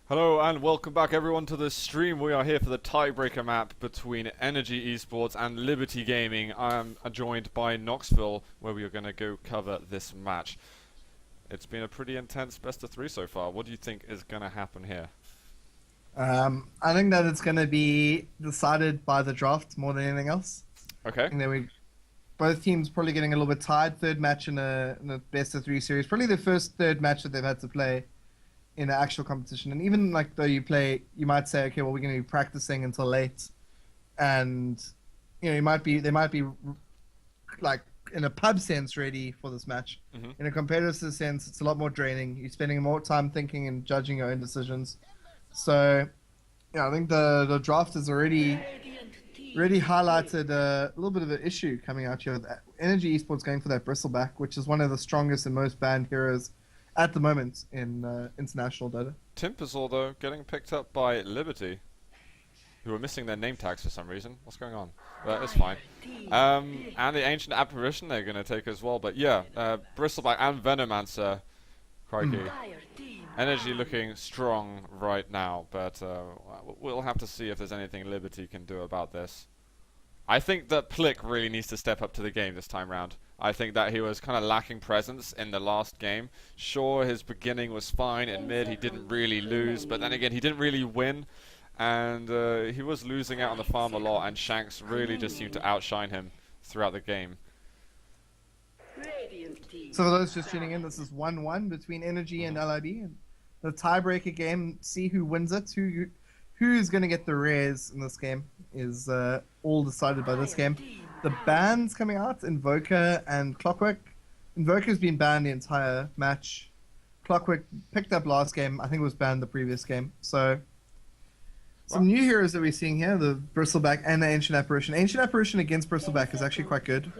Hello and welcome back everyone to the stream. We are here for the tiebreaker map between Energy Esports and Liberty Gaming. I'm joined by Knoxville, where we are going to go cover this match. It's been a pretty intense best of three so far. What do you think is going to happen here? I think that it's going to be decided by the draft more than anything else. Okay. And then both teams probably getting a little bit tired. Third match in a best of three series. Probably the first third match that they've had to play in an actual competition. And even like though you might say, okay, well, we're going to be practicing until late. And, you know, they might be like in a pub sense ready for this match. Mm-hmm. In a competitive sense, it's a lot more draining. You're spending more time thinking and judging your own decisions. So, yeah, I think the draft has already highlighted a little bit of an issue coming out here. Energy Esports going for that bristleback, which is one of the strongest and most banned heroes at the moment in international Dota. Timpazor, though, getting picked up by Liberty, who are missing their name tags for some reason. What's going on? But it's fine. And the Ancient Apparition they're going to take as well. But yeah, Bristleback and Venomancer. Crikey. Energy looking strong right now, but we'll have to see if there's anything Liberty can do about this. I think that Plick really needs to step up to the game this time round. I think that he was kind of lacking presence in the last game. Sure, his beginning was fine. In mid, he didn't really lose, but then again, he didn't really win. And he was losing out on the farm a lot, and Shanks really just seemed to outshine him throughout the game. So for those just tuning in, this is 1-1 between Energy and LIB. And the tiebreaker game, see who wins it, who's going to get the rares in this game is all decided by this game. The bans coming out, Invoker and Clockwork. Invoker's been banned the entire match. Clockwork picked up last game. I think it was banned the previous game. So some new heroes that we're seeing here, the Bristleback and the Ancient Apparition. Ancient Apparition against Bristleback is actually quite good.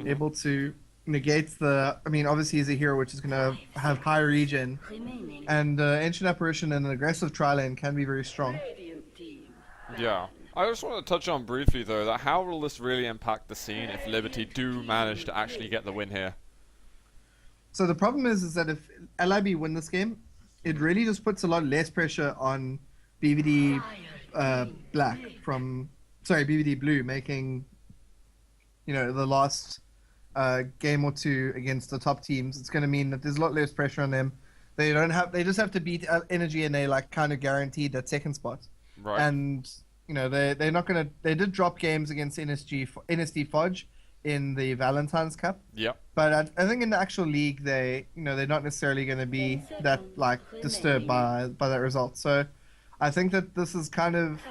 Able to negate the... I mean, obviously he's a hero which is going to have high regen. And Ancient Apparition in an aggressive tri-lane can be very strong. Yeah. I just want to touch on briefly, though, that how will this really impact the scene if Liberty do manage to actually get the win here? So the problem is that if LIB win this game, it really just puts a lot less pressure on BVD BVD Blue making, you know, the last game or two against the top teams. It's going to mean that there's a lot less pressure on them. They just have to beat Energy, and they like kind of guaranteed that second spot. Right. And you know, they're not gonna. They did drop games against NSD Fudge in the Valentine's Cup. Yep. But I think in the actual league, they're not necessarily going to be that like disturbed by that result. So I think that this is kind of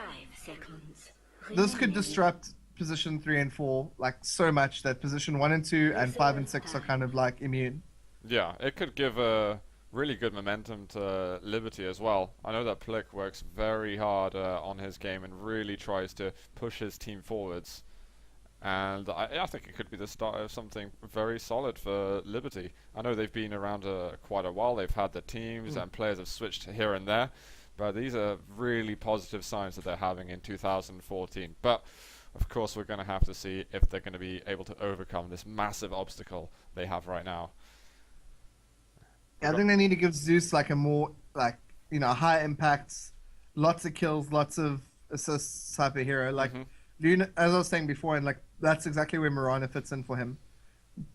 this could disrupt position 3 and 4 like so much that position 1 and 2 and 5 and 6 are kind of like immune. Yeah, it could give a really good momentum to Liberty as well. I know that Plick works very hard on his game and really tries to push his team forwards. And I think it could be the start of something very solid for Liberty. I know they've been around quite a while. They've had the teams and players have switched here and there. But these are really positive signs that they're having in 2014. But, of course, we're going to have to see if they're going to be able to overcome this massive obstacle they have right now. Yeah, I think they need to give Zeus like a more high impact, lots of kills, lots of assists type of hero. Like Luna, as I was saying before, and like that's exactly where Mirana fits in for him.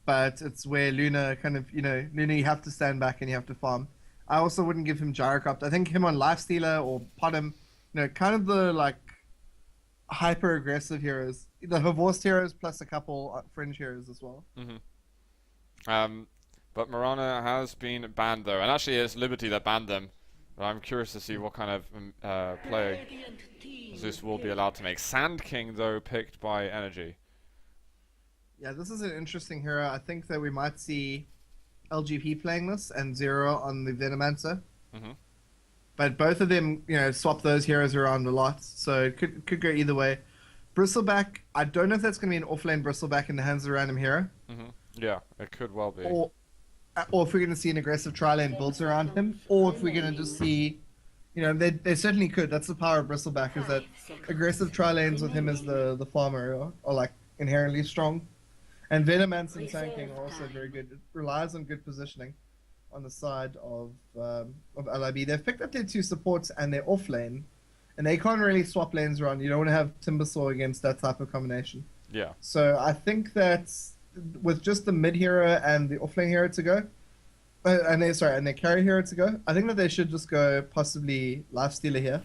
But it's where Luna kind of, Luna you have to stand back and you have to farm. I also wouldn't give him Gyrocopter. I think him on Lifestealer or Potom, kind of the like hyper aggressive heroes, the Divorced heroes plus a couple fringe heroes as well. But Mirana has been banned, though. And actually, it's Liberty that banned them. But I'm curious to see what kind of play Zeus will be allowed to make. Sand King, though, picked by Energy. Yeah, this is an interesting hero. I think that we might see LGP playing this and Zero on the Venomancer. But both of them, swap those heroes around a lot. So it could go either way. Bristleback, I don't know if that's going to be an offlane Bristleback in the hands of a random hero. Yeah, it could well be. Or if we're going to see an aggressive tri-lane built around him, or if we're going to just see, they certainly could. That's the power of Bristleback, is that aggressive tri-lanes with him as the farmer are like inherently strong. And Venomancer and Sand King are also very good. It relies on good positioning on the side of LIB. They've picked up their 2 supports and their off lane, and they can't really swap lanes around. You don't want to have Timbersaw against that type of combination. Yeah. So I think that with just the mid hero and the off lane hero to go, and their carry hero to go, I think that they should just go possibly Lifestealer here.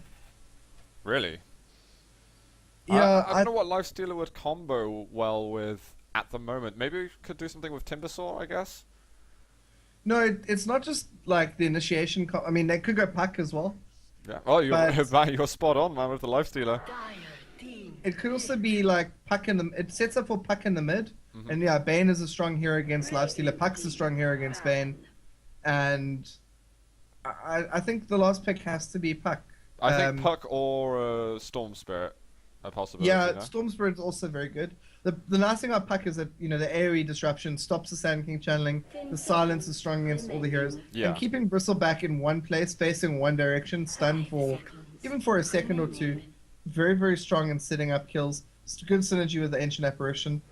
Really? Yeah, I don't know what Lifestealer would combo well with at the moment. Maybe we could do something with Timbersaw, I guess. No, it's not just like the initiation. I mean, they could go Puck as well. Yeah. Oh, But- you're spot on, man, with the Lifestealer. It could also be like Puck in the. It sets up for Puck in the mid, Mhm. and yeah, Bane is a strong hero against Lifestealer. Puck's a strong hero against Bane, and I think the last pick has to be Puck. I think Puck or Storm Spirit a possibility. Yeah, no? Storm Spirit's also very good. The nice thing about Puck is that the AoE disruption stops the Sand King channeling. The silence is strong against all the heroes, Yeah. and keeping Bristle back in one place, facing one direction, stunned for even for a second or two. Very, very strong in setting up kills. It's good synergy with the Ancient Apparition.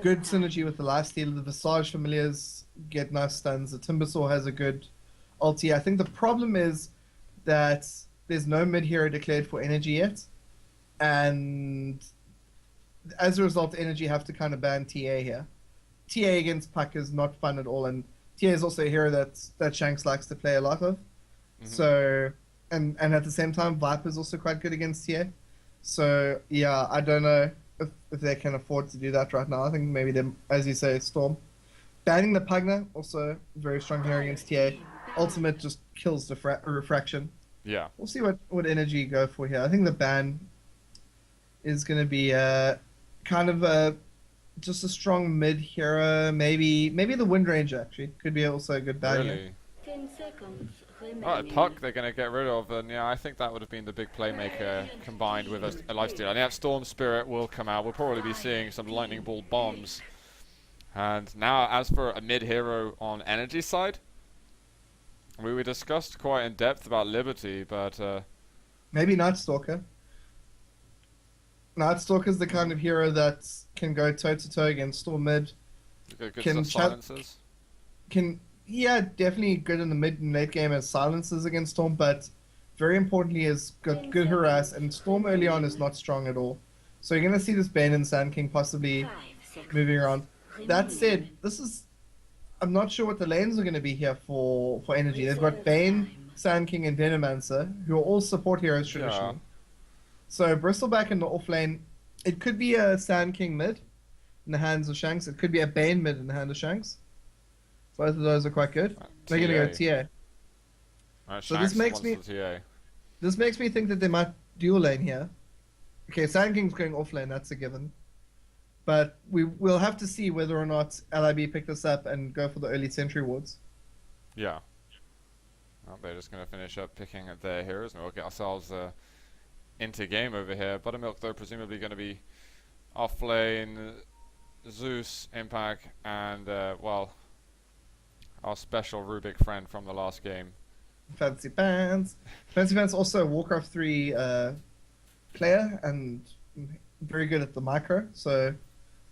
Good synergy with the Lifestealer. The Visage Familiars get nice stuns. The Timbersaw has a good ulti. I think the problem is that there's no mid-hero declared for Energy yet. And as a result, Energy have to kind of ban TA here. TA against Puck is not fun at all. And TA is also a hero that Shanks likes to play a lot of. Mhm. So, and at the same time, Viper's also quite good against TA. So, yeah, I don't know if they can afford to do that right now. I think maybe them, as you say, Storm. Banning the Pugna, also very strong hero against TA. Ultimate just kills the refraction. Yeah. We'll see what Energy go for here. I think the ban is going to be kind of just a strong mid hero. Maybe the Wind Ranger actually could be also a good ban here. Really? 10 seconds remaining. Alright, Puck they're going to get rid of, and yeah, I think that would have been the big playmaker combined with a Lifestealer. And yeah, Storm Spirit will come out. We'll probably be seeing some Lightning Bolt bombs. And now, as for a mid-hero on Energy side, we discussed quite in depth about Liberty, but Maybe Night Stalker. Night Stalker's the kind of hero that can go toe to toe against Storm mid. good Can stuff silences. Yeah, definitely good in the mid and late game as silences against Storm, but very importantly is good harass, and Storm early on is not strong at all. So you're gonna see this Bane and Sand King possibly 5 seconds moving around. That said, remaining. I'm not sure what the lanes are gonna be here for Energy. They've got Bane, Sand King, and Venomancer, who are all support heroes traditionally. Yeah. So Bristleback in the off lane, it could be a Sand King mid in the hands of Shanks. It could be a Bane mid in the hand of Shanks. Both of those are quite good. They're gonna go TA. Right, So this Shanks makes wants me- the TA. This makes me think that they might dual lane here. Okay, Sand King's going off lane, that's a given. But we'll have to see whether or not LIB pick this up and go for the early Sentry Wards. Yeah. Well, they're just going to finish up picking at their heroes, and we'll get ourselves into game over here. Buttermilk, though, presumably going to be off lane. Zeus, Impact, and, well, our special Rubik friend from the last game. Fancy Pants. Fancy Pants also a Warcraft 3 player and very good at the micro, so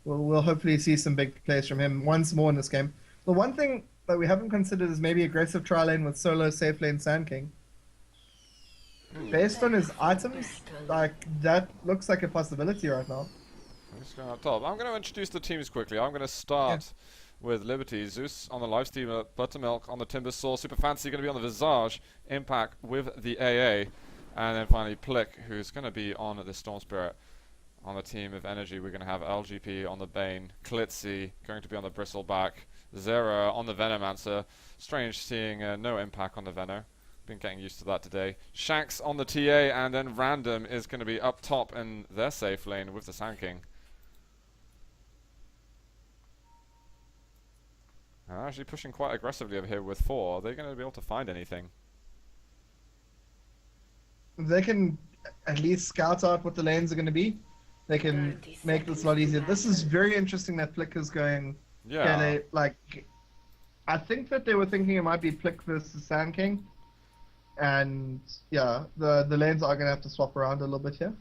we'll hopefully see some big plays from him once more in this game. The one thing that we haven't considered is maybe aggressive tri lane with solo safe lane Sand King. Based on his items, like that looks like a possibility right now. I'm just going up top. I'm going to introduce the teams quickly. I'm going to start with Liberty. Zeus on the Lifestealer, Buttermilk on the Timbersaw, Super Fancy going to be on the Visage, Impact with the AA, and then finally Plick, who's going to be on the Storm Spirit. On the team of Energy, we're going to have LGP on the Bane, Klitzy going to be on the Bristleback, Zera on the Venomancer. Strange seeing no Impact on the Veno. Been getting used to that today. Shanks on the TA, and then Random is going to be up top in their safe lane with the Sand King. Actually pushing quite aggressively over here with 4. Are they going to be able to find anything? They can at least scout out what the lanes are going to be. They can 30 make this a lot easier. This is very interesting that Plick is going. Yeah. They, like, I think that they were thinking it might be Plick versus Sand King. And yeah, the lanes are going to have to swap around a little bit here.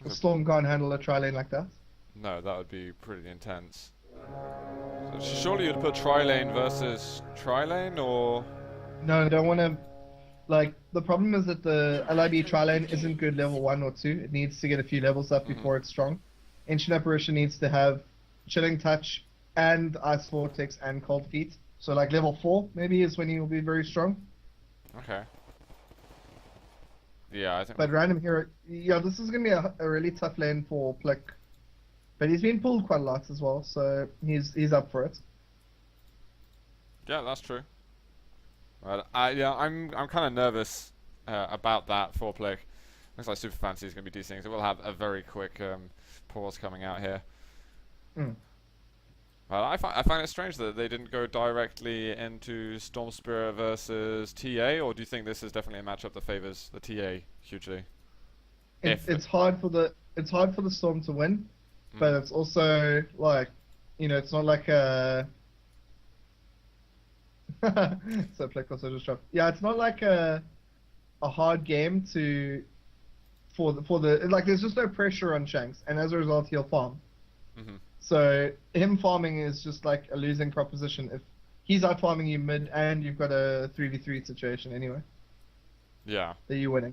The Storm can't handle a tri lane like that. No, that would be pretty intense. So surely you'd put tri-lane versus tri-lane, or No, I don't want to. Like, the problem is that the LIB tri-lane isn't good level 1 or 2. It needs to get a few levels up before it's strong. Ancient Apparition needs to have Chilling Touch and Ice Vortex and Cold Feet. So, like, level 4 maybe is when he will be very strong. okay? Yeah, I think. But Random Hero, yeah, this is going to be a really tough lane for Plick. But he's been pulled quite a lot as well, so he's up for it. Yeah, that's true. But I'm kind of nervous about that for Plick. Looks like Super Fancy is going to be decent, so we'll have a very quick pause coming out here. Well, I find it strange that they didn't go directly into Storm Spirit versus TA, or do you think this is definitely a matchup that favors the TA hugely? It's hard for the Storm to win, but it's also like, it's not like a. So Plick also just dropped. Yeah, it's not like a hard game for the like. There's just no pressure on Shanks, and as a result, he'll farm. So him farming is just like a losing proposition if he's out farming you mid and you've got a 3v3 situation anyway. Yeah. That you're winning.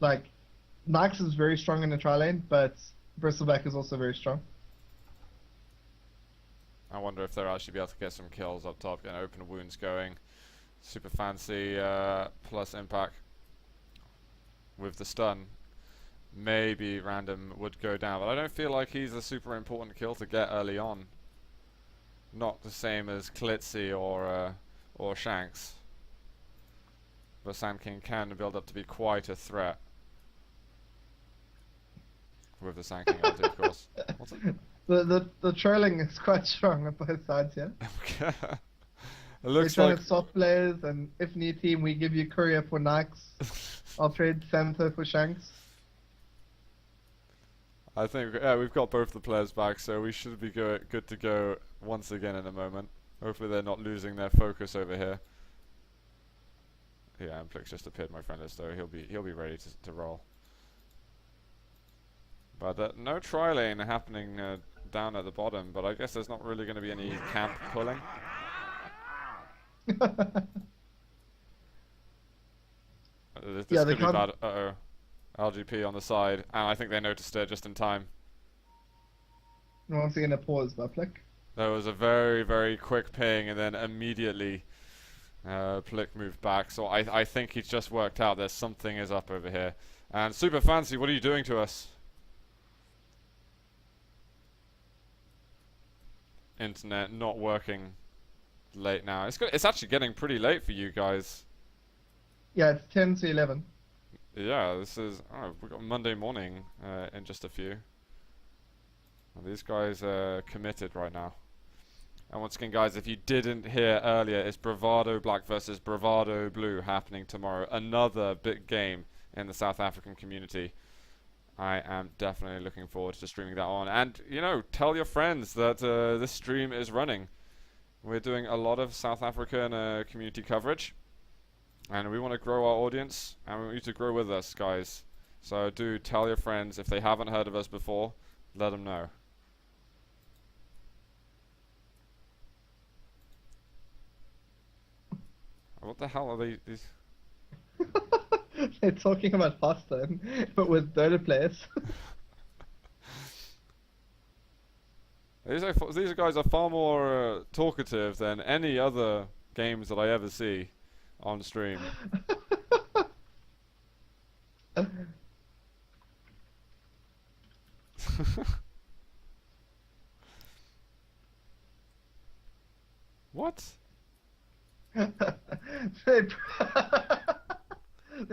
Like, Nyx is very strong in the tri lane, but Bristleback is also very strong. I wonder if they'll actually be able to get some kills up top, get open wounds going. Super Fancy plus impact with the stun. Maybe Random would go down, but I don't feel like he's a super important kill to get early on. Not the same as Klitzy or Shanks. But Sand King can build up to be quite a threat. With the Sand King ulti, of course. What's it? The trolling is quite strong on both sides here. Okay. It looks They're trying like to soft players, and if need team, we give you Courier for Nyx. I'll trade Santo for Shanks. I think we've got both the players back, so we should be good to go once again in a moment. Hopefully they're not losing their focus over here. Yeah, and Plick's just appeared, my friend, so he'll be ready to roll. But no tri-lane happening down at the bottom, but I guess there's not really going to be any camp pulling. This Yeah, could be bad. Uh-oh. LGP on the side, and I think they noticed it just in time. Once again, a pause by Plick. There was a very, very quick ping, and then immediately Plick moved back. So I think he's just worked out there's something is up over here. And Super Fancy, what are you doing to us? Internet not working late now. It's actually getting pretty late for you guys. Yeah, it's 10 to 11. Yeah, this is... Oh, we've got Monday morning in just a few. And these guys are committed right now. And once again, guys, if you didn't hear earlier, it's Bravado Black versus Bravado Blue happening tomorrow. Another big game in the South African community. I am definitely looking forward to streaming that on. And, tell your friends that this stream is running. We're doing a lot of South African community coverage. And we want to grow our audience, and we want you to grow with us, guys. So do tell your friends. If they haven't heard of us before, let them know. What the hell are these? They're talking about Hearthstone, but with Dota players. These guys are far more talkative than any other games that I ever see on stream. What? They're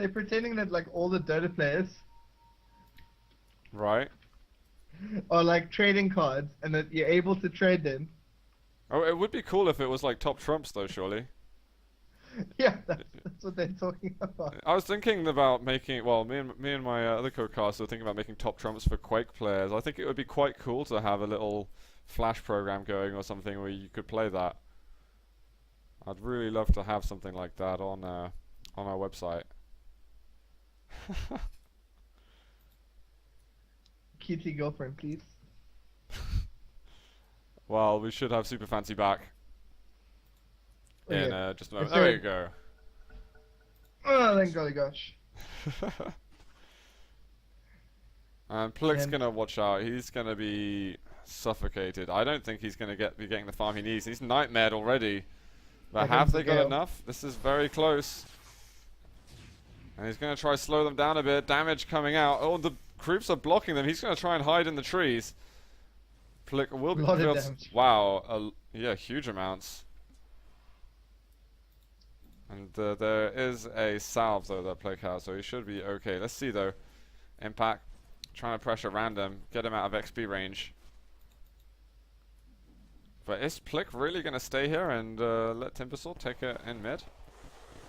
pretending that like all the Dota players Right. are like trading cards and that you're able to trade them. Oh, it would be cool if it was like top trumps though, surely. Yeah, that's what they're talking about. I was thinking about making, well, me and my other co-cast were thinking about making top trumps for Quake players. I think it would be quite cool to have a little Flash program going or something where you could play that. I'd really love to have something like that on our website. Cutie girlfriend, please. Well, we should have Super Fancy back in Yeah. just a moment. It's There we very- go. Oh, thank golly gosh. And Plick's And- gonna watch out. He's gonna be suffocated. I don't think he's gonna be getting the farm he needs. He's nightmared already. But Here have comes they the got gale. enough? This is very close. And he's gonna try to slow them down a bit. Damage coming out. Oh, the creeps are blocking them. He's gonna try and hide in the trees. Plick will be. Lot of damage. Wow. Yeah, huge amounts. And there is a salve though that Plick has, so he should be okay. Let's see though. Impact. Trying to pressure random, get him out of XP range. But is Plick really going to stay here and let Timbersaw take it in mid?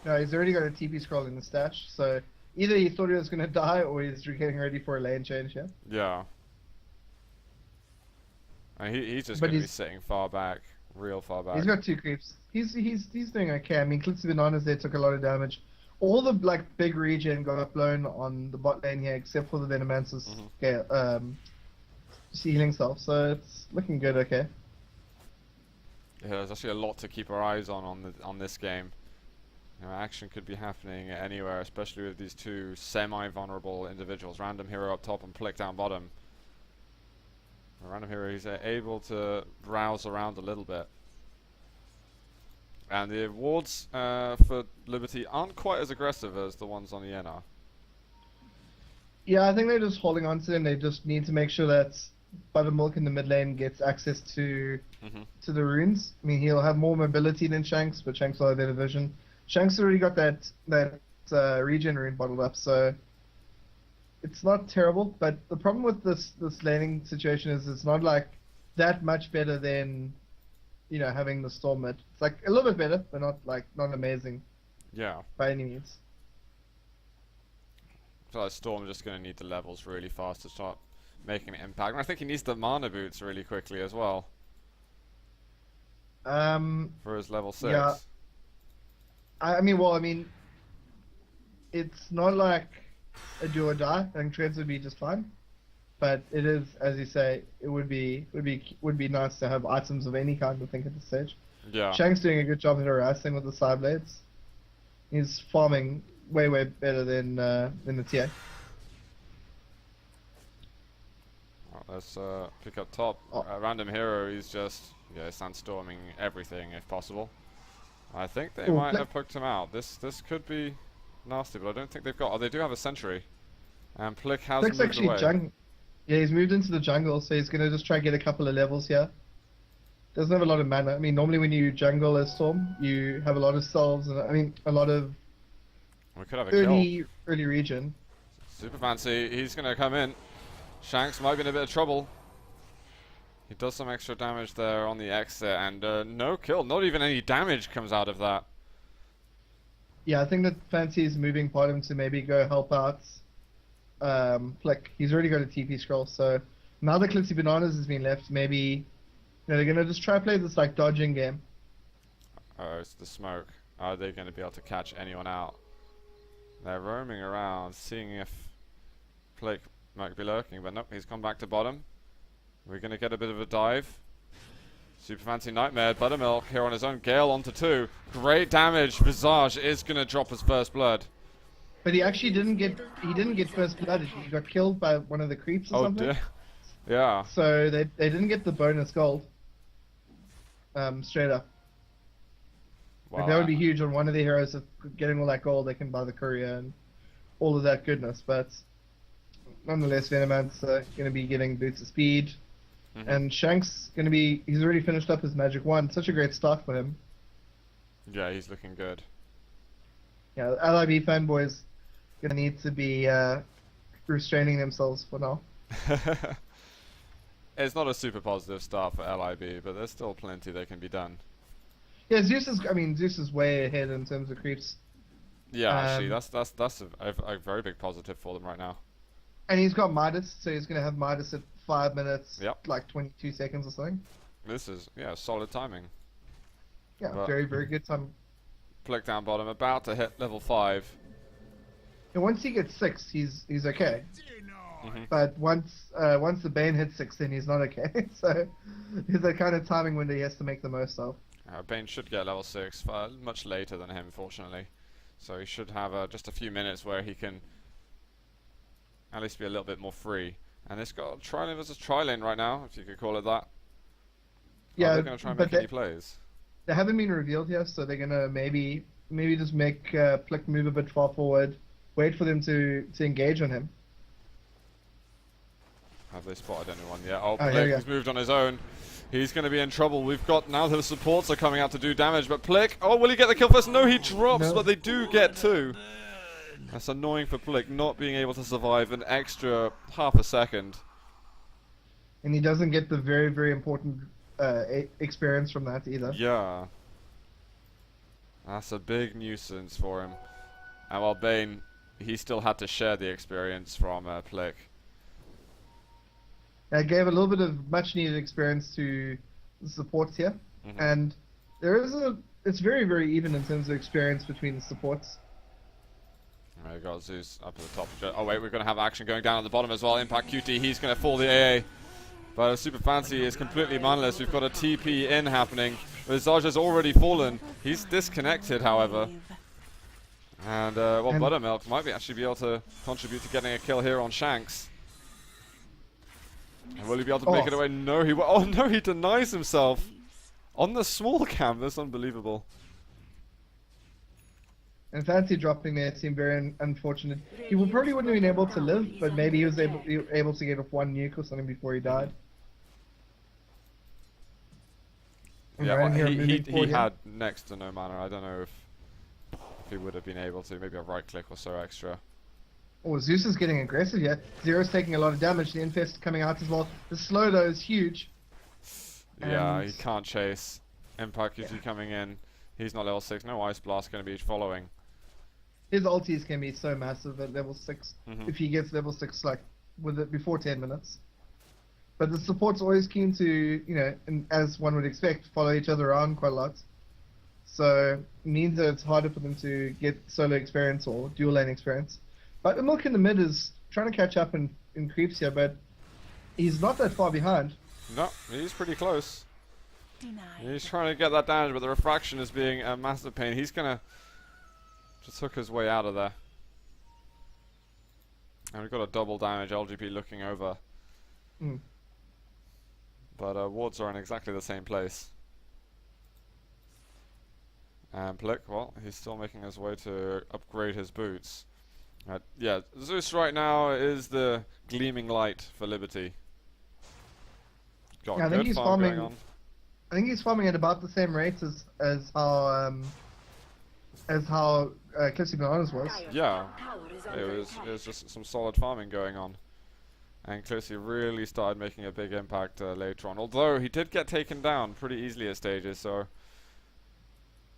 No, he's already got a TP scroll in the stash, so either he thought he was going to die or he's getting ready for a lane change, yeah? Yeah. And he's just But going to be he's- sitting far back, real far back. He's got 2 creeps. He's doing okay. I mean, Clixy Bananas there took a lot of damage. All the like big regen got blown on the bot lane here, except for the Venomancer's healing self. So it's looking good. Okay. Yeah, there's actually a lot to keep our eyes on this game. You know, action could be happening anywhere, especially with these two semi-vulnerable individuals. Random Hero up top and Plick down bottom. Random Hero, he's able to browse around a little bit. And the wards for Liberty aren't quite as aggressive as the ones on the NR. Yeah, I think they're just holding on to him. They just need to make sure that Buttermilk in the mid lane gets access to the runes. I mean, he'll have more mobility than Shanks, but Shanks will have better vision. Shanks already got that regen rune bottled up, so it's not terrible. But the problem with this laning situation is it's not like that much better than, you know, having the Storm mid. It's like a little bit better, but not amazing Yeah. by any means. So Storm just going to need the levels really fast to start making an impact. And I think he needs the mana boots really quickly as well for his level 6. Yeah. I mean, it's not like a do or die. I think trades would be just fine, but it is, as you say, it would be nice to have items of any kind. I think at this stage, Yeah. Shank's doing a good job at harassing with the side blades. He's farming way better than the TA. Well, let's pick up top. Oh. Random Hero, he's just sandstorming everything if possible. I think they Oh, might Plick- have poked him out. This could be nasty, but I don't think they've got. Oh, they do have a sentry. And Plick has Flick's moved actually away. Yeah, he's moved into the jungle, so he's gonna just try to get a couple of levels here. Doesn't have a lot of mana. I mean, normally when you jungle as Storm, you have a lot of salves and a lot of We could have a kill. early regen. Super Fancy, he's going to come in. Shanks might be in a bit of trouble. He does some extra damage there on the exit, and no kill. Not even any damage comes out of that. Yeah, I think that Fancy is moving bottom to maybe go help out Flick. He's already got a TP scroll, so now that Clixy Bananas has been left, maybe they're gonna just try to play this like dodging game. Oh, it's the smoke. Are they going to be able to catch anyone out? They're roaming around, seeing if Plick might be lurking, but nope, he's gone back to bottom. We're going to get a bit of a dive. Super Fancy Nightmare, Buttermilk here on his own. Gale onto 2. Great damage. Visage is going to drop his first blood. But he actually didn't get first blood. He got killed by one of the creeps or Oh something. dear. Yeah. So they didn't get the bonus gold. Straight up. Like, that would be huge on one of the heroes of getting all that gold. They can buy the courier and all of that goodness. But nonetheless, Venoman's going to be getting boots of speed. And Shank's going to be... He's already finished up his magic wand. Such a great start for him. Yeah, he's looking good. Yeah, LIB fanboys going to need to be restraining themselves for now. It's not a super positive start for LIB, but there's still plenty that can be done. Yeah, Zeus is way ahead in terms of creeps. Yeah, actually, that's a very big positive for them right now. And he's got Midas, so he's going to have Midas at 5 minutes, Yep. like 22 seconds or something. This is, solid timing. Yeah, But- very good time. Plick down bottom, about to hit level 5. And once he gets 6, he's okay. But once the Bane hits 6, then he's not okay. So there's a kind of timing window he has to make the most of. Bane should get level 6 much later than him, fortunately. So he should have just a few minutes where he can at least be a little bit more free. And it's got tri-lane versus tri-lane right now, if you could call it that. Yeah, they're going to try and but make any plays. They haven't been revealed yet, so they're gonna maybe just make Plick move a bit far forward, wait for them to engage on him. Have they spotted anyone yet? Oh, here we Plick go. has moved on his own. He's going to be in trouble. We've got now the supports are coming out to do damage, but Plick, oh, will he get the kill first? No, he drops, No. but they do get 2. That's annoying for Plick, not being able to survive an extra half a second. And he doesn't get the very, very important experience from that either. Yeah. That's a big nuisance for him. And while Bane, he still had to share the experience from Plick. It gave a little bit of much needed experience to the supports here. And there is it's very, very even in terms of experience between the supports. We got Zeus up at the top. Oh wait, we're going to have action going down at the bottom as well. Impact QT, he's going to fall the AA. But Super Fancy is completely manless. We've got a TP in happening. Visage's already fallen. He's disconnected, however. And well, Buttermilk might actually be able to contribute to getting a kill here on Shanks. And will he be able to make it away? No, he oh no, he denies himself on the small cam. That's unbelievable. And Fancy dropping there seemed very unfortunate. He probably wouldn't have been able to live, but maybe he was able to get off 1 nuke or something before he died. And Yeah, Ryan well, here moving he forward here. had next to no mana. I don't know if he would have been able to. Maybe a right click or so extra. Oh, Zeus is getting aggressive here. Zero's taking a lot of damage. The Infest coming out as well. The slow though is huge. Yeah, And- he can't chase. Impact QT coming in. He's not level 6. No Ice Blast going to be following. His ultis can be so massive at level 6 if he gets level 6 like with it before 10 minutes. But the support's always keen to, you know, and as one would expect, follow each other around quite a lot. So it means that it's harder for them to get solo experience or dual lane experience. But the Milk in the mid is trying to catch up in creeps here, but he's not that far behind. No, he's pretty close. He's trying to get that damage, but the refraction is being a massive pain. He's going to just hook his way out of there. And we've got a double damage LGP looking over. But wards are in exactly the same place. And Plick, well, he's still making his way to upgrade his boots. Yeah, Zeus right now is the gleaming light for Liberty. Got Yeah, I a think good he's farm going farming- on. I think he's farming at about the same rate as how Cliffsy Bananas was. Yeah, Tower is it under was attack. just some solid farming going on. And Cliffsy really started making a big impact later on. Although he did get taken down pretty easily at stages, so...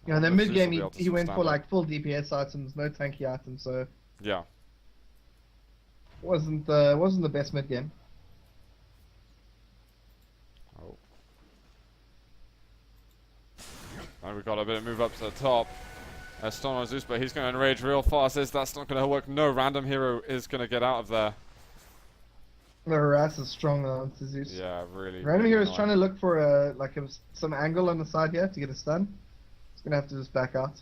Yeah, in the Zeus mid will game be able to he went stand for up. like full DPS items, no tanky items, so Yeah. wasn't the best mid game. Oh. And we've got a bit of move up to the top. Stone on Zeus, but he's going to enrage real fast. That's not going to work. No, random hero is going to get out of there. The harass is strong on Zeus. Yeah, really. Random really Hero is annoying. trying to look for some angle on the side here to get a stun. He's gonna have to just back out.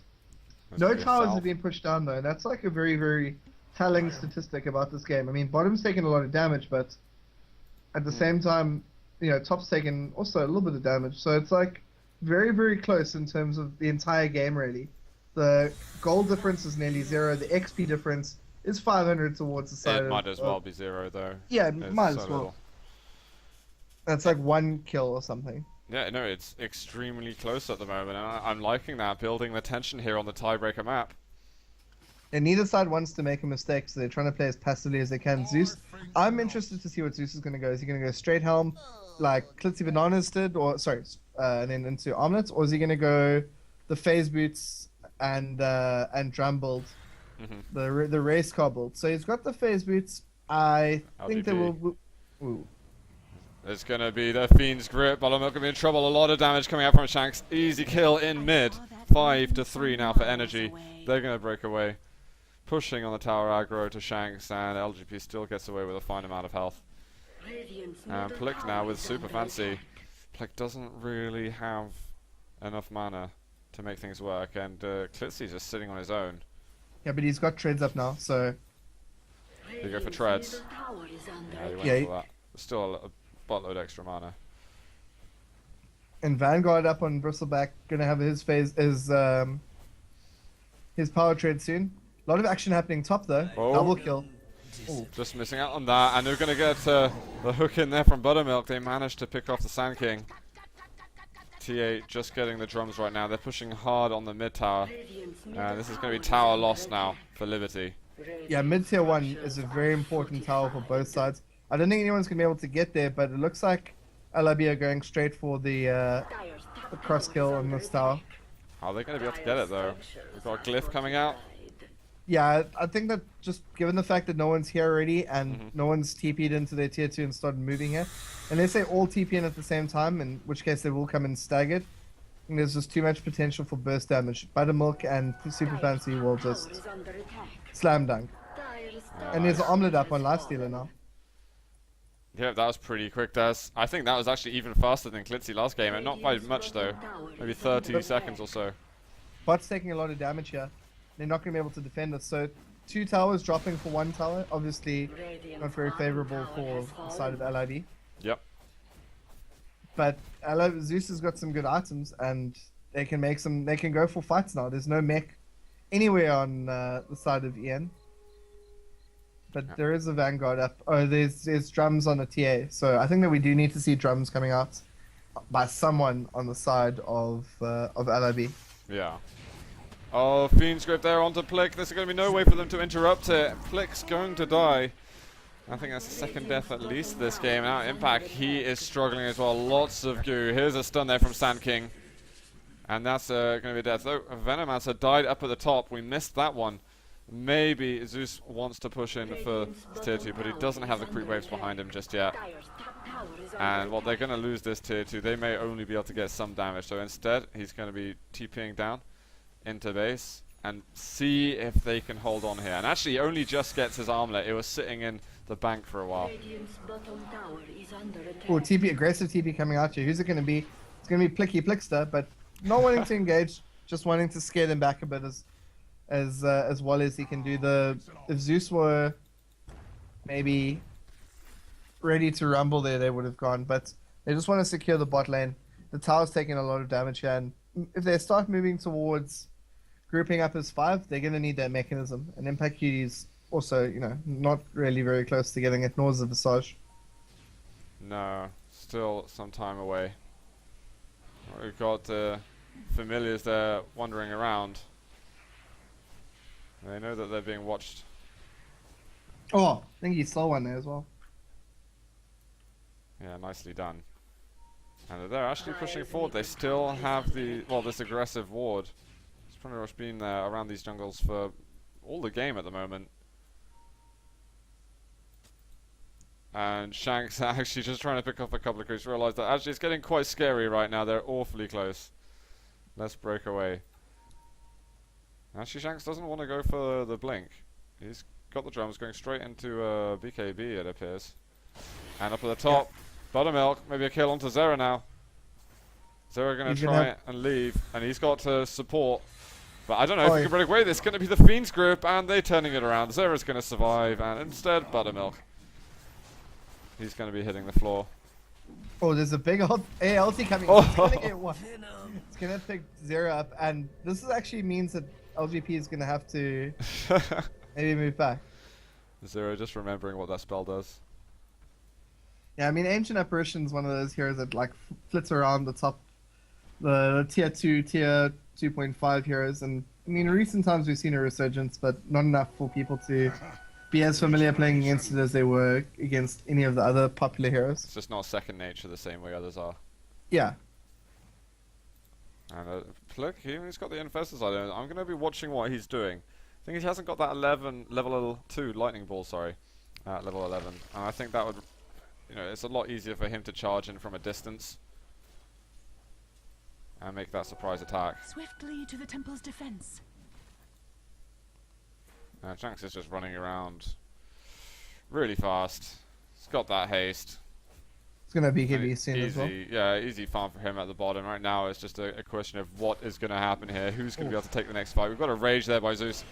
Let's No do it towers yourself. have been pushed down though. That's like a very, very telling statistic about this game. I mean, bottom's taking a lot of damage, but at the same time, you know, top's taking also a little bit of damage. So it's like very, very close in terms of the entire game. Really, the goal difference is nearly 0. The XP difference is 500 towards the side. It might as well be 0 though. Yeah, it It's might so as well. little. That's like 1 kill or something. Yeah, no, it's extremely close at the moment, and I'm liking that, building the tension here on the tiebreaker map. And neither side wants to make a mistake, so they're trying to play as passively as they can. Zeus, I'm interested to see what Zeus is going to go. Is he going to go straight helm, like Clitsy Bananas did, or sorry, and then into Omelette, or is he going to go the phase boots and drum build, the race car build? So he's got the phase boots. I think they will. Ooh. It's going to be the Fiend's Grip. Buttermilk going to be in trouble. A lot of damage coming out from Shanks. Easy kill in mid. 5-3 now for Energy. They're going to break away. pushing on the tower aggro to Shanks, and LGP still gets away with a fine amount of health. Radiant's And middle Plick tower now with is super under fancy. attack. Plick doesn't really have enough mana to make things work, and Klitzy's just sitting on his own. Yeah, but he's got treads up now, so You go for Radiant's treads. middle tower is under Yeah, he went Yeah, for that. Still a buttload extra mana. and Vanguard up on Bristleback gonna have his power trade soon. A lot of action happening top though. Oh. Double kill. Just missing out on that, and they're going to get the hook in there from Buttermilk. They managed to pick off the Sand King. TA just getting the drums right now. They're pushing hard on the mid tower. Radiant's middle This is going to be tower tower is lost under now attack. for Liberty. Yeah, mid tier 1 is a very important tower for both sides. I don't think anyone's gonna be able to get there, but it looks like LIB are going straight for the Dire's top cross tower kill is on under this tower. attack. How are they going to be able to get it though? We've got a glyph coming out. Yeah, I think that just given the fact that no one's here already and no one's TP'd into their tier 2 and started moving here, unless they all TP in at the same time, in which case they will come in staggered, and there's just too much potential for burst damage. Buttermilk and Super Fancy will just Tower is under attack. slam dunk. Dire's And there's an tower omelet up is on fallen. Lifestealer now. Yeah, that was pretty quick, Des. I think that was actually even faster than Klitzy last game, and not by much though. Maybe 30 seconds or so. Bot's taking a lot of damage here. They're not going to be able to defend us. So 2 towers dropping for 1 tower. Obviously Radiant's not very bottom favorable tower for has the side of fallen. LIB. Yep. But Zeus has got some good items and they can make some. They can go for fights now. There's no mech anywhere on the side of Ian. But Yeah. there is a Vanguard up. Oh, there's drums on the TA. So I think that we do need to see drums coming out by someone on the side of LIB. Yeah. Oh, Fiend's Grip there onto Plick. There's going to be no way for them to interrupt it. Plick's going to die. I think that's the second death at least this game. Now Impact, he is struggling as well. Lots of goo. Here's a stun there from Sand King. And that's going to be a death. Though Venomancer died up at the top. We missed that one. Maybe Zeus wants to push in for tier 2, but he doesn't have the creep waves behind him just yet. Dire's top tower is under And well, they're attack. going to lose this tier 2. They may only be able to get some damage. So instead, he's going to be TPing down into base and see if they can hold on here. And actually, he only just gets his armlet. It was sitting in the bank for a while. Radiant's bottom tower is under attack. Oh, TP, aggressive TP coming out here. Who's it going to be? It's going to be Plicky Plickster, but not wanting to engage, just wanting to scare them back a bit as well as he can do. If Zeus were maybe ready to rumble there, they would have gone. But they just want to secure the bot lane. The tower's taking a lot of damage here, and if they start moving towards grouping up as 5, they're going to need that mechanism. And Impact QD is also, not really very close to getting it, nor is the Visage. No, still some time away. We've got familiars there wandering around. They know that they're being watched. Oh, I think he stole one there as well. Yeah, nicely done. And they're actually pushing forward. They still have this aggressive ward. It's pretty much been there around these jungles for all the game at the moment. And Shanks actually just trying to pick up a couple of creeps. Realised that actually it's getting quite scary right now. They're awfully close. Let's break away. Actually, Shanks doesn't want to go for the blink. He's got the drums going straight into BKB, it appears. And up at the top, Buttermilk, maybe a kill onto Zera now. Zera going to He's gonna try and leave, and he's got support. But I don't know if he Oi. can break away. This is going to be the Fiend's group, and they're turning it around. Zera's going to survive, and instead, Buttermilk. He's going to be hitting the floor. Oh, there's a big old ALT coming. Oh. It's gonna get one. It's gonna pick Zero up, and this actually means that LGP is gonna have to maybe move back. Zera just remembering what that spell does. Yeah, I mean, Ancient Apparition is one of those heroes that like flits around the top, the tier 2, tier 2.5 heroes, and I mean, in recent times we've seen a resurgence, but not enough for people to be as familiar playing against it as they were against any of the other popular heroes. It's just not second nature the same way others are. Yeah. And Plick, he's got the Infestor side. I'm going to be watching what he's doing. I think he hasn't got that level 2 lightning ball, sorry, at level 11. And I think that would, it's a lot easier for him to charge in from a distance and make that surprise attack. Swiftly to the temple's defense. Shanks is just running around really fast. He's got that haste. It's gonna be heavy And soon as well. Yeah, easy farm for him at the bottom. Right now it's just a question of what is going to happen here. Who's going to be able to take the next fight? We've got a rage there by Zeus.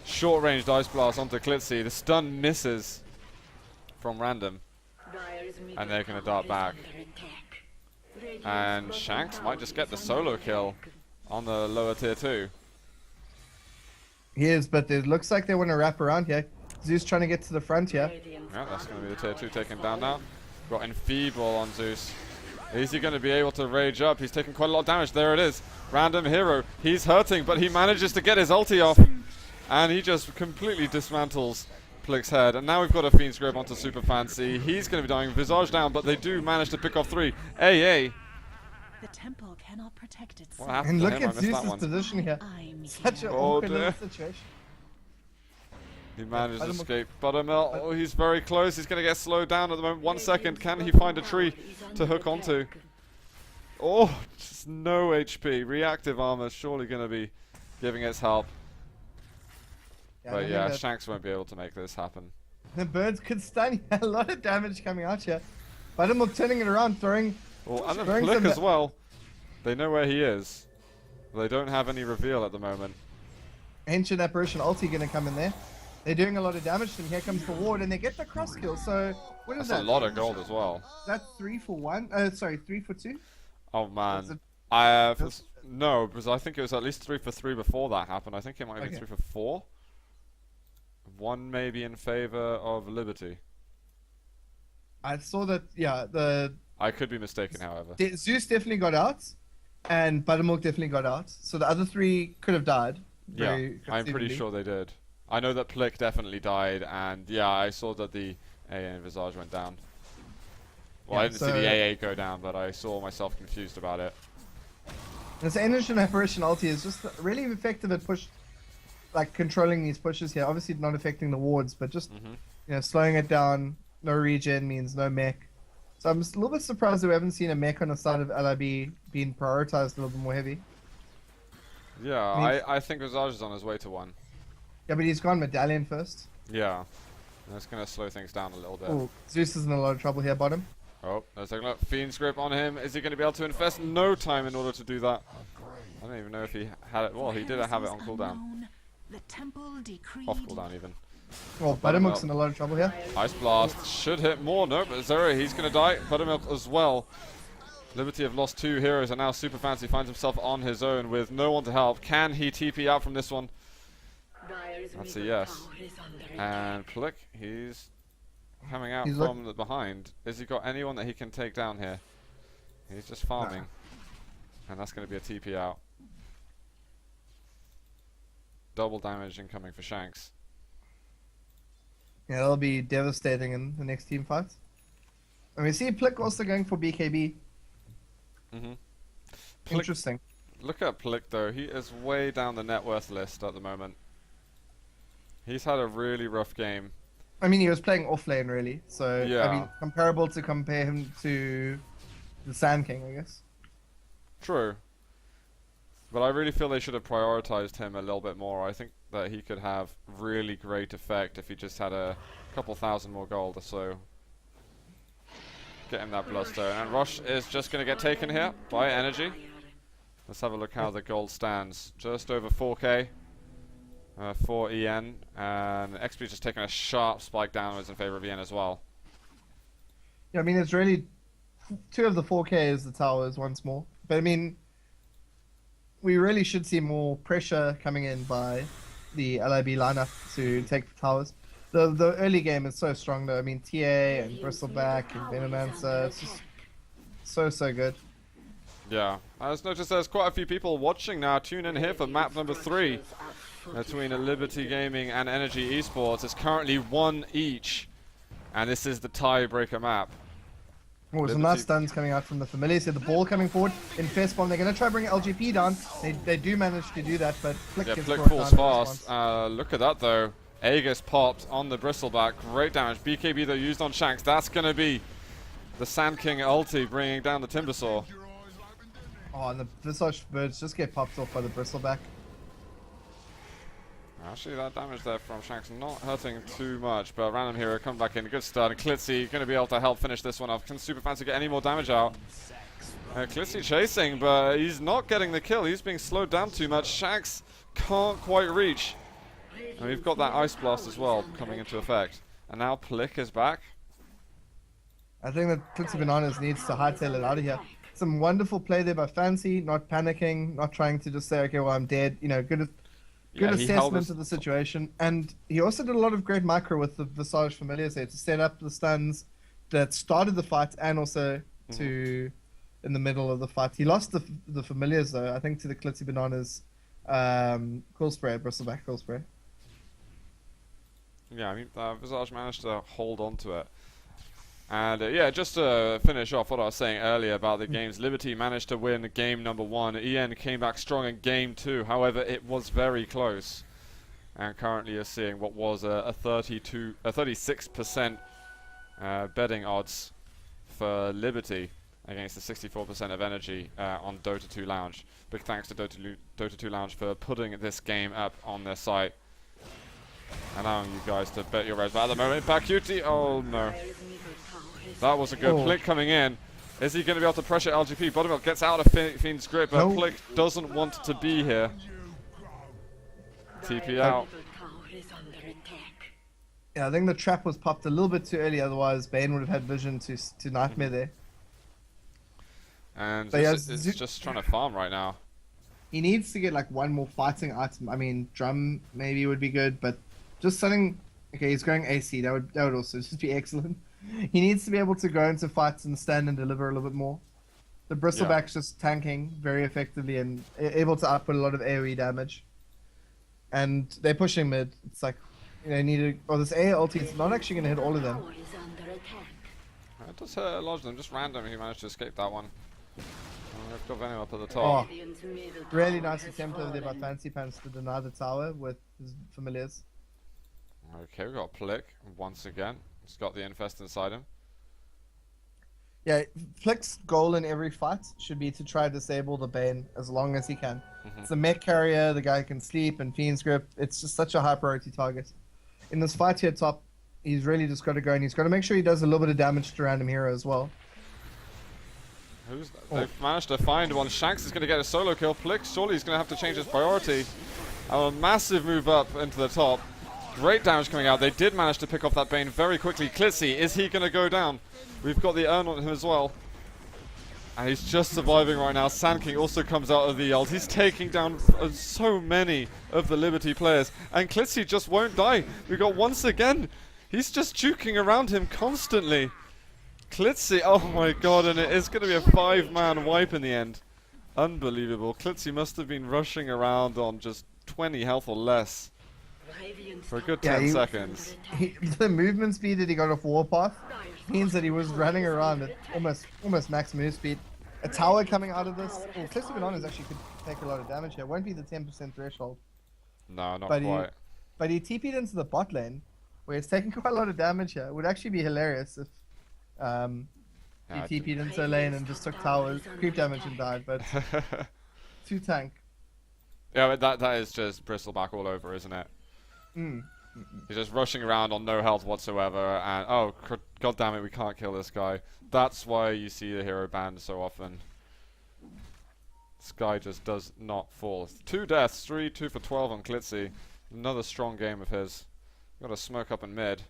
Short range Ice Blast onto Klitzy. The stun misses from random. And they're going to dart back. And Shanks might just get the solo kill on the lower tier 2. He is, but it looks like they want to wrap around here. Zeus trying to get to the front here. Yeah, that's going to be the tier 2 taken down now. Got Enfeeble on Zeus. Is he going to be able to rage up? He's taking quite a lot of damage. There it is. Random hero. He's hurting, but he manages to get his ulti off. And he just completely dismantles Plick's head. And now we've got a Fiend's Grip onto Super Fancy. He's going to be dying. Visage down, but they do manage to pick off 3. AA. The temple cannot protect itself. What happened And to look him? I at missed that Zeus's one. position here. I'm Such an Oh, awkward dear. little situation. He managed to Buttermilk- escape. Buttermilk, oh, he's very close. He's going to get slowed down at the moment. 1 second. Can he find a tree to hook onto? Oh, just no HP. Reactive armor surely going to be giving its help. I But don't yeah, think that- Shanks won't be able to make this happen. The birds could stun. A lot of damage coming out here. Buttermilk turning it around, throwing. Oh, and the Throwing Plick some as well. They know where he is. They don't have any reveal at the moment. Ancient Apparition ulti gonna come in there. They're doing a lot of damage, and here comes the ward, and they get the cross kill. So what is That's a that? lot of gold as well. That's 3 for 1. Sorry, 3 for 2. Oh Was man. it- No, because I think it was at least 3 for 3 before that happened. I think it might have been Okay. 3 for 4. 1 maybe in favor of Liberty. I saw that. Yeah, the I could be mistaken, however. Zeus definitely got out, and Buttermilk definitely got out. So the other 3 could have died. Yeah, very I'm pretty conceivably. sure they did. I know that Plick definitely died, and yeah, I saw that the AA and Visage went down. Well, I Yeah, didn't see so- the AA go down, but I saw myself confused about it. This Ancient Apparition ulti is just really effective at like controlling these pushes here. Obviously not affecting the wards, but just slowing it down. No regen means no mech. So I'm just a little bit surprised that we haven't seen a mech on the side of LIB being prioritized a little bit more heavy. Yeah, I mean- I think Visage is on his way to 1. Yeah, but he's gone Medallion first. Yeah. That's going to slow things down a little bit. Oh, Zeus is in a lot of trouble here, bottom. Oh, let's take a look. Fiend's Grip on him. Is he going to be able to invest no time in order to do that? I don't even know if he had it. Well, he did have it on cooldown. The temple decreed. Off cooldown, even. Well, Buttermilk's in a lot of trouble here. Ice Blast should hit more. No, but Zero, he's going to die. Buttermilk as well. Liberty have lost 2 heroes, and now Super Fancy finds himself on his own with no one to help. Can he TP out from this one? That's a yes. And Plick, he's coming out He's from the behind. Has he got anyone that he can take down here? He's just farming. And that's going to be a TP out. Double damage incoming for Shanks. Yeah, that'll be devastating in the next team fight. And we see Plick also going for BKB. Mm-hmm. Interesting. Look at Plick though, he is way down the net worth list at the moment. He's had a really rough game. I mean, he was playing off lane really, so Yeah. I mean, comparable to compare him to the Sand King, I guess. True. But I really feel they should have prioritized him a little bit more. I think that he could have really great effect if he just had a couple thousand more gold or so. Get him that Bloodstone. And Rosh is just going to get taken here by Energy. Let's have a look how the gold stands. Just over 4k for EN. And XP just taking a sharp spike downwards in favor of EN as well. Yeah, I mean, it's really 2 of the 4K is the towers once more. But I mean, we really should see more pressure coming in by the LIB lineup to take the towers. The early game is so strong though. I mean, TA and Bristleback and Venomancer, it's just so good. Yeah, I just noticed there's quite a few people watching now. Tune in here for map number 3 between Liberty Gaming and Energy Esports. It's currently 1 each, and this is the tiebreaker map. Oh, some nice stuns coming out from the familiars here. The ball coming forward in Fist Bomb. They're going to try to bring LGP down. They do manage to do that, but Flick Yeah, gets Flick brought falls down in fast. response. Look at that though. Aegis popped on the Bristleback. Great damage. BKB though used on Shanks. That's going to be the Sand King ulti bringing down the Timbersaw. Oh, and the Visage Birds just get popped off by the Bristleback. Actually, that damage there from Shanks not hurting too much, but Random Hero coming back in. Good start. And Klitzy going to be able to help finish this one off. Can Super Fancy get any more damage out? Klitzy chasing, but he's not getting the kill. He's being slowed down too much. Shanks can't quite reach. And we've got that Ice Blast as well coming into effect. And now Plick is back. I think that Klitzy Bananas needs to hightail it out of here. Some wonderful play there by Fancy, not panicking, not trying to just say, okay, well, I'm dead. You know, good assessment of the situation. And he also did a lot of great micro with the Visage Familiars there to set up the stuns that started the fight and also to in the middle of the fight. He lost the Familiars, though, I think, to the Klitzy Bananas Cool Spray, Bristleback Cool Spray. Yeah, I mean, Visage managed to hold on to it. And yeah, just to finish off what I was saying earlier about the games, Liberty managed to win game number 1. EN came back strong in game 2. However, it was very close. And currently you're seeing what was a 36% betting odds for Liberty against the 64% of energy on Dota 2 Lounge. Big thanks to Dota 2 Lounge for putting this game up on their site. Allowing you guys to bet your res. But at the moment, Bakuti, oh no. That was a good Plick coming in. Is he going to be able to pressure LGP? Buttermilk gets out of Fiend's grip, but Plick doesn't want to be here. TP out. Yeah, I think the trap was popped a little bit too early, otherwise Bane would have had vision to Nightmare there. And it's just trying to farm right now. He needs to get like one more fighting item. I mean, Drum maybe would be good, but just something... Okay, he's going AC. That would also just be excellent. He needs to be able to go into fights and stand and deliver a little bit more. The Bristleback's just tanking very effectively and able to output a lot of AoE damage. And they're pushing mid. It's like, you know, this AA ulti is not actually going to hit all of them. It does hit a lot of them, just random. He managed to escape that one. We've got Venom up at the top. Oh, really nice attempt over there by Fancy Pants to deny the tower with his Familiars. Okay, we've got Plick once again. He's got the Infest inside him. Yeah, Plick's goal in every fight should be to try to disable the Bane as long as he can. It's a mech carrier, the guy can sleep, and Fiend's Grip. It's just such a high priority target. In this fight here top, he's really just got to go and he's got to make sure he does a little bit of damage to Random Hero as well. Who's that? They've managed to find one. Shanks is going to get a solo kill. Plick surely he's going to have to change his priority. A massive move up into the top. Great damage coming out. They did manage to pick off that Bane very quickly. Klitzy, is he going to go down? We've got the urn on him as well. And he's just surviving right now. Sand King also comes out of the ult. He's taking down so many of the Liberty players. And Klitzy just won't die. We got once again. He's just juking around him constantly. Klitzy, oh my god, and it is going to be a 5-man wipe in the end. Unbelievable. Klitzy must have been rushing around on just 20 health or less for a good 10 seconds. The movement speed that he got off Warpath means that he was running around at almost max move speed. A tower coming out of this. Well, Klitzy Bananas actually could take a lot of damage here. Won't be the 10% threshold. No, not quite. But he TP'd into the bot lane, where he's taking quite a lot of damage here. It would actually be hilarious if he TP'd into a lane and just took towers, creep damage and died, but 2 tank. Yeah, but that is just Bristleback all over, isn't it? He's just rushing around on no health whatsoever, and oh god damn it, we can't kill this guy. That's why you see the hero banned so often. This guy just does not fall. 2 deaths, 2 for 12 on Klitzy. Another strong game of his. Got a smoke up in mid.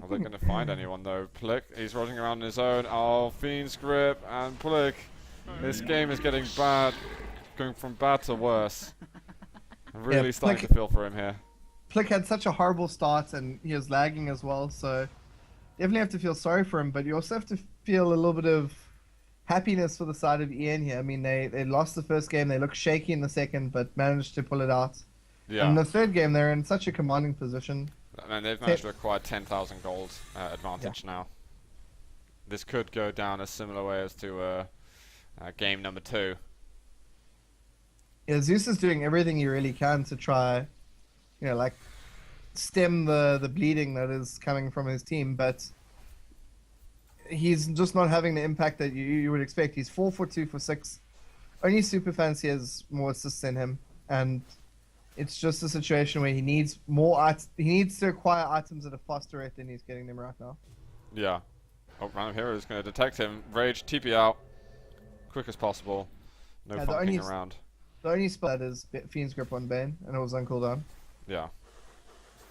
Are they going to find anyone though? Plick, he's running around on his own. Oh, Fiend's Grip and Plick. This game is getting bad. Going from bad to worse. I'm really starting to feel for him here. Plick had such a horrible start and he was lagging as well, so definitely have to feel sorry for him, but you also have to feel a little bit of happiness for the side of EN here. I mean, they lost the first game, they looked shaky in the second, but managed to pull it out. Yeah. And in the third game, they're in such a commanding position. And they've managed to acquire 10,000 gold advantage now. This could go down a similar way as to game number 2. Yeah, Zeus is doing everything he really can to try, you know, like stem the bleeding that is coming from his team, but he's just not having the impact that you would expect. He's 4 for 2 for 6 only super fancy has more assists than him, and it's just a situation where he needs he needs to acquire items at a faster rate than he's getting them right now. Yeah. Oh, Random Hero is going to detect him. Rage, TP out. Quick as possible. No Yeah, the funking only around. The only spell that is Fiend's Grip on Bane, and it was on cooldown. Yeah.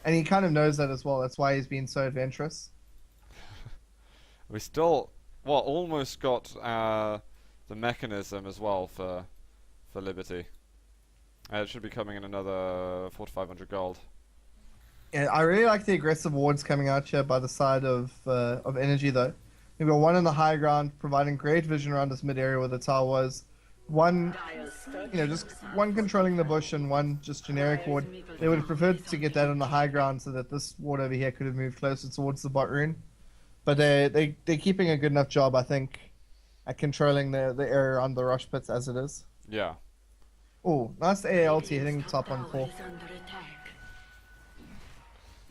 And he kind of knows that as well. That's why he's been so adventurous. We still, well, almost got the mechanism as well for Liberty. It should be coming in another 4,500 gold. Yeah, I really like the aggressive wards coming out here by the side of Energy, though. We've got one on the high ground, providing great vision around this mid area where the tower was. One, just one controlling the bush and one just generic ward. They would have preferred to get that on the high ground so that this ward over here could have moved closer towards the bot rune. But they're keeping a good enough job, I think, at controlling the area around the rush pits as it is. Yeah. Oh, nice AALT hitting the top on 4.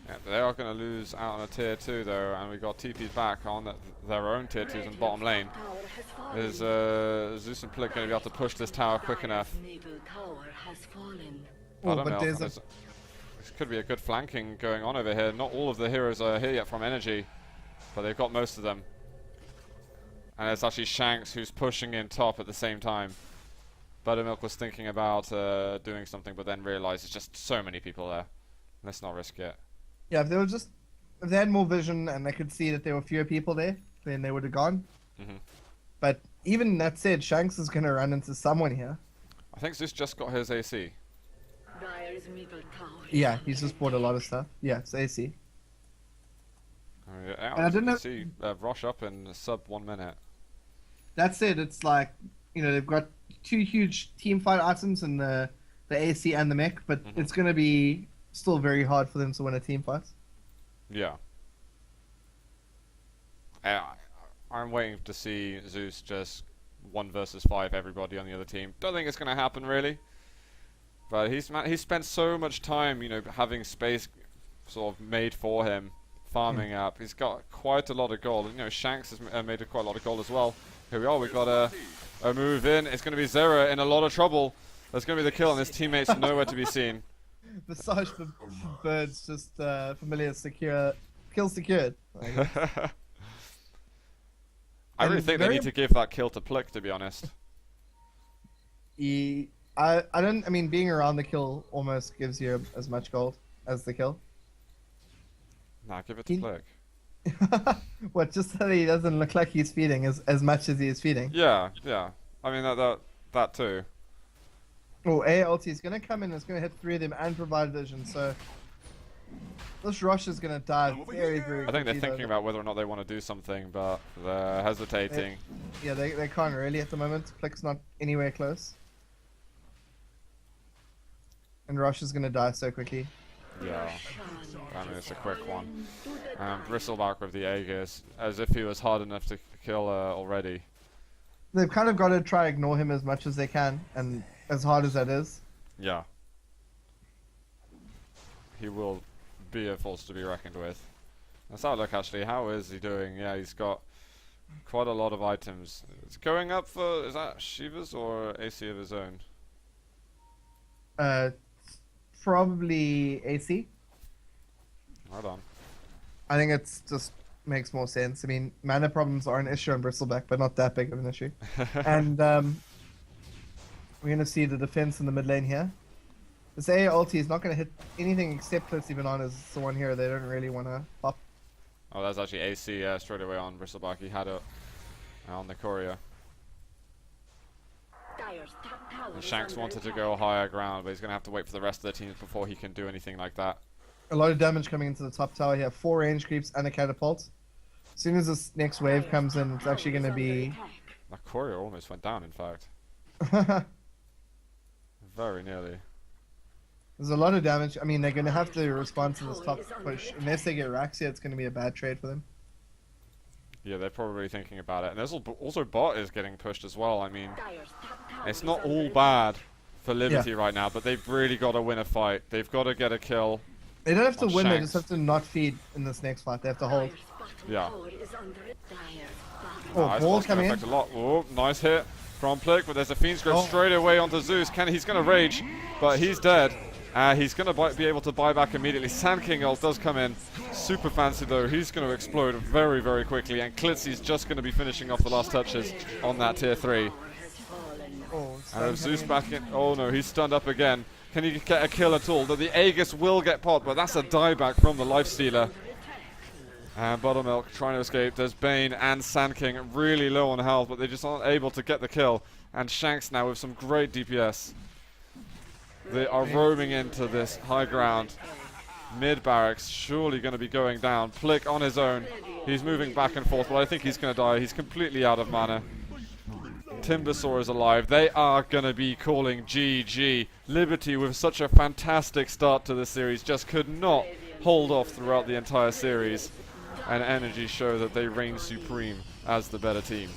Yeah, they are going to lose out on a tier 2 though, and we got TP's back on their own tier 2s in bottom lane. Is Zeus and Plick going to be able to push this tower quick enough? I don't know. This could be a good flanking going on over here. Not all of the heroes are here yet from Energy, but they've got most of them. And it's actually Shanks who's pushing in top at the same time. Buttermilk was thinking about doing something, but then realized there's just so many people there. Let's not risk it. Yeah, if they had more vision and they could see that there were fewer people there, then they would have gone. Mm-hmm. But even that said, Shanks is going to run into someone here. I think Zeus just got his AC. Yeah, he's just bought a lot of stuff. Yeah, it's AC. Yeah, And I didn't know. see Rosh up in sub 1 minute. That said, it's like, they've got 2 huge team fight items in the AC and the mech, but it's going to be still very hard for them to win a team fight. Yeah. I'm waiting to see Zeus just 1 versus 5 everybody on the other team. Don't think it's going to happen really. But he's spent so much time, having space sort of made for him, farming up. He's got quite a lot of gold. Shanks has made quite a lot of gold as well. Here we are. We've got a move in. It's going to be Zera in a lot of trouble. That's going to be the kill, and his teammates nowhere to be seen. Visage for birds, just familiar, secure, kill secured. I really think they need to give that kill to Plick, to be honest. Being around the kill almost gives you as much gold as the kill. Nah, give it to Plick. What, just that he doesn't look like he's feeding as much as he is feeding? Yeah. I mean, that too. Oh, ALT is going to come in, it's going to hit 3 of them and provide vision, so this rush is going to die very, very I think they're quickly, thinking about whether or not they want to do something, but they're hesitating. They can't really at the moment. Plick's not anywhere close. And rush is going to die so quickly. Yeah, I mean, it's a quick one. Bristleback with the Aegis, as if he was hard enough to kill already. They've kind of got to try ignore him as much as they can, and as hard as that is. Yeah. He will be a force to be reckoned with. Let's have a look actually, how is he doing? Yeah, he's got quite a lot of items. It's going up for, is that Shiva's or AC of his own? Probably AC. Right on. I think it's just makes more sense. I mean, mana problems are an issue on Bristleback, but not that big of an issue. And we're going to see the defense in the mid lane here. This AA ulti is not going to hit anything except Clitsy Bananas. It's the one here they don't really want to pop. Oh, that's actually AC straight away on Bristleback. He had it on the courier. And Shanks wanted to go higher ground, but he's going to have to wait for the rest of the teams before he can do anything like that. A lot of damage coming into the top tower here. 4 range creeps and a catapult. As soon as this next wave comes in, it's actually going to be... That courier almost went down, in fact. Very nearly. There's a lot of damage. I mean, they're going to have to respond to this top push. Unless they get Raxia, it's going to be a bad trade for them. Yeah, they're probably thinking about it. And there's also bot is getting pushed as well. I mean, it's not all bad for Liberty right now, but they've really got to win a fight. They've got to get a kill. They don't have to win, Shanks. they just have to not feed in this next fight. They have to hold. Yeah. Oh, Nice, ball that's gonna coming in. affect a lot. Oh, nice hit. from Plick, but there's a Fiend's Grip Oh. straight away onto Zeus. He's going to rage, but he's dead. He's going to be able to buy back immediately. Sand King ult does come in. Super fancy though. He's going to explode very, very quickly. And Klitzy's just going to be finishing off the last touches on that tier 3. Oh, And with Zeus back in. Oh no, he's stunned up again. Can he get a kill at all? The Aegis will get popped, but that's a dieback from the Lifestealer. And Buttermilk trying to escape. There's Bane and Sand King really low on health, but they just aren't able to get the kill. And Shanks now with some great DPS. They are roaming into this high ground. Mid barracks, surely going to be going down. Plick on his own. He's moving back and forth, but I think he's going to die. He's completely out of mana. Timbersaw is alive. They are going to be calling GG. Liberty, with such a fantastic start to the series, just could not hold off throughout the entire series. And Energy show that they reign supreme as the better team.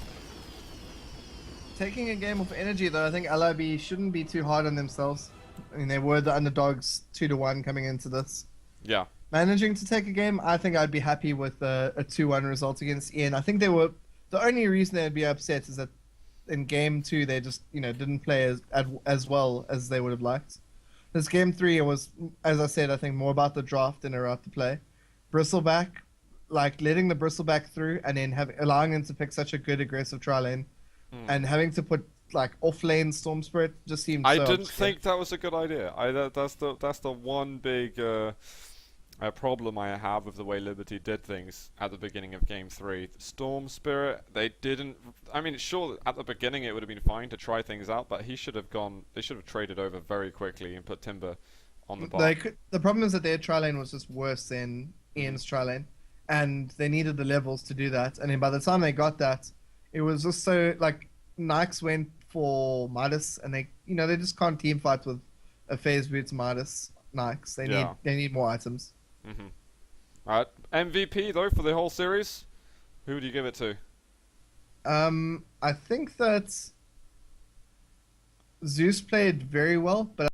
Taking a game of Energy, though, I think LIB shouldn't be too hard on themselves. I mean, they were the underdogs 2-1 coming into this. Yeah. Managing to take a game, I think I'd be happy with a 2-1 result against Ian. I think they were the only reason they'd be upset is that in game 2 they just didn't play as well as they would have liked. This game 3, it was, as I said, I think more about the draft than about the play. Bristleback, like letting the Bristleback through and then allowing them to pick such a good aggressive tri lane, and having to put like off lane Storm Spirit just seemed. I so didn't upset. think that was a good idea. That's the one big problem I have with the way Liberty did things at the beginning of Game 3. Storm Spirit, they didn't. I mean, sure, at the beginning it would have been fine to try things out, but he should have gone. They should have traded over very quickly and put Timber on the bar. The problem is that their tri lane was just worse than Ian's tri lane, and they needed the levels to do that. And then by the time they got that, it was just so like Nikes went for Midas, and they just can't team fight with a phase boots Midas Nikes. They need more items. Alright, MVP though for the whole series, who would you give it to? I think that Zeus played very well, but